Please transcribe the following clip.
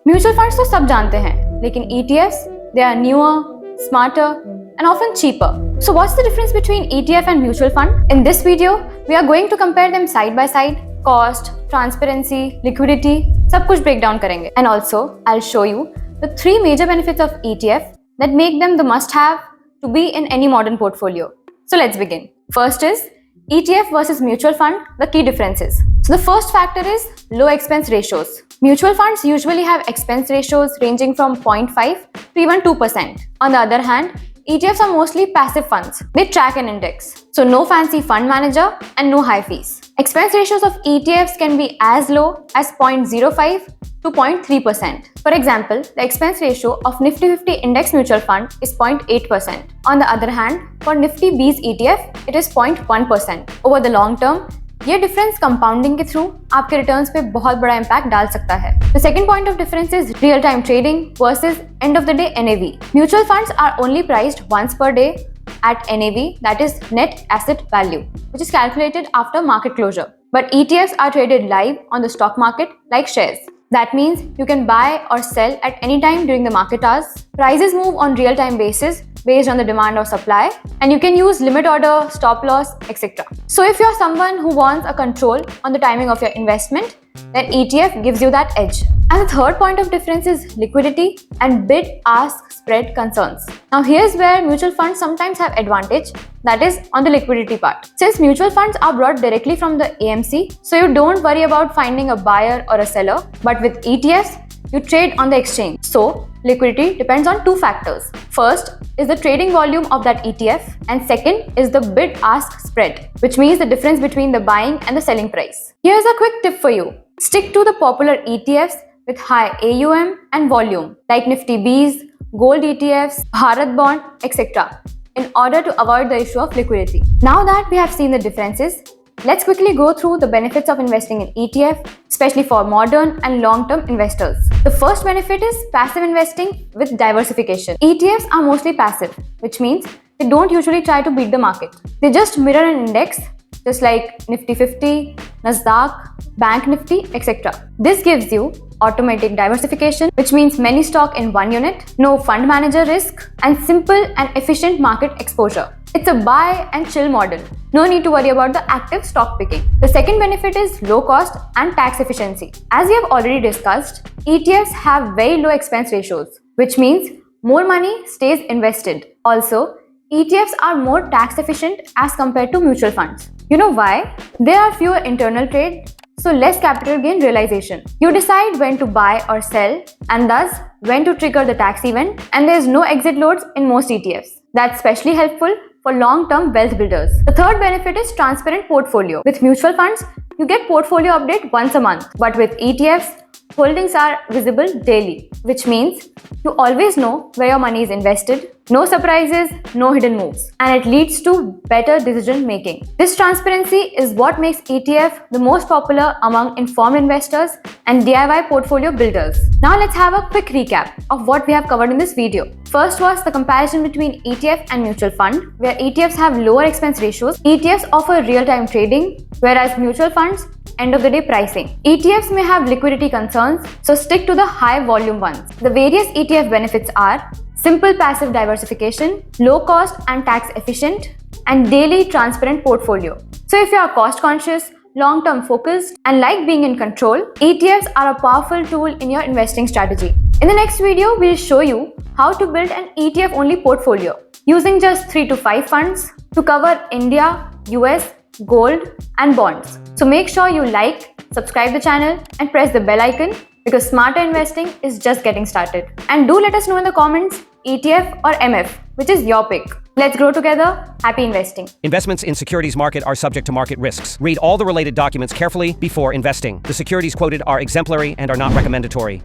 Mutual funds तो सब जानते हैं, लेकिन ETFs, they are newer, smarter, and often cheaper. So what's the difference between ETF and mutual fund? In this video, we are going to compare them side by side. Cost, transparency, liquidity, सब कुछ break down करेंगे. And also, I'll show you the 3 major benefits of ETF that make them the must-have to be in any modern portfolio. So let's begin. First is ETF versus mutual fund, the key differences. So the first factor is low expense ratios. Mutual funds usually have expense ratios ranging from 0.5 to even 2%. On the other hand, ETFs are mostly passive funds. They track an index. So no fancy fund manager and no high fees. Expense ratios of ETFs can be as low as 0.05 to 0.3%. For example, the expense ratio of Nifty 50 Index Mutual Fund is 0.8%. On the other hand, for Nifty Bees ETF, it is 0.1%. Over the long term, ये difference compounding के through आपके returns पे बहुत बड़ा impact डाल सकता है. The second point of difference is real time trading versus end of the day NAV. Mutual funds are only priced once per day at NAV, that is net asset value, which is calculated after market closure. But ETFs are traded live on the stock market like shares. That means you can buy or sell at any time during the market hours. Prices move on real-time basis based on the demand or supply, and you can use limit order, stop loss, etc. So if you're someone who wants a control on the timing of your investment, then ETF gives you that edge. And the third point of difference is liquidity and bid-ask spread concerns. Now here's where mutual funds sometimes have advantage, that is on the liquidity part. Since mutual funds are brought directly from the AMC, so you don't worry about finding a buyer or a seller, but with ETFs, you trade on the exchange. So liquidity depends on 2 factors. First is the trading volume of that ETF, and second is the bid-ask spread, which means the difference between the buying and the selling price. Here's a quick tip for you. Stick to the popular ETFs with high AUM and volume, like Nifty Bees, Gold ETFs, Bharat Bond, etc., in order to avoid the issue of liquidity. Now that we have seen the differences, let's quickly go through the benefits of investing in ETF, especially for modern and long-term investors. The first benefit is passive investing with diversification. ETFs are mostly passive, which means they don't usually try to beat the market. They just mirror an index, just like Nifty 50, Nasdaq, Bank Nifty, etc. This gives you automatic diversification, which means many stock in one unit, no fund manager risk, and simple and efficient market exposure. It's a buy and chill model. No need to worry about the active stock picking. The second benefit is low cost and tax efficiency. As we have already discussed, ETFs have very low expense ratios, which means more money stays invested. Also, ETFs are more tax efficient as compared to mutual funds. You know why? There are fewer internal trade, so less capital gain realization. You decide when to buy or sell, and thus when to trigger the tax event, and there is no exit loads in most ETFs. That's especially helpful for long-term wealth builders. The third benefit is transparent portfolio. With mutual funds, you get portfolio update once a month, but with ETFs, holdings are visible daily, which means you always know where your money is invested, no surprises, no hidden moves, and it leads to better decision making. This transparency is what makes ETF the most popular among informed investors and DIY portfolio builders. Now let's have a quick recap of what we have covered in this video. First was the comparison between ETF and mutual fund, where ETFs have lower expense ratios. ETFs offer real-time trading, whereas mutual funds end of the day pricing. ETFs may have liquidity concerns, so stick to the high volume ones. The various ETF benefits are simple passive diversification, low cost and tax efficient, and daily transparent portfolio. So if you are cost conscious, long-term focused, and like being in control, ETFs are a powerful tool in your investing strategy. In the next video, we'll show you how to build an ETF only portfolio using just 3 to 5 funds to cover India, US, gold, and bonds. So make sure you like, subscribe the channel, and press the bell icon because smarter investing is just getting started. And do let us know in the comments ETF or MF, which is your pick. Let's grow together. Happy investing. Investments in securities market are subject to market risks. Read all the related documents carefully before investing. The securities quoted are exemplary and are not recommendatory.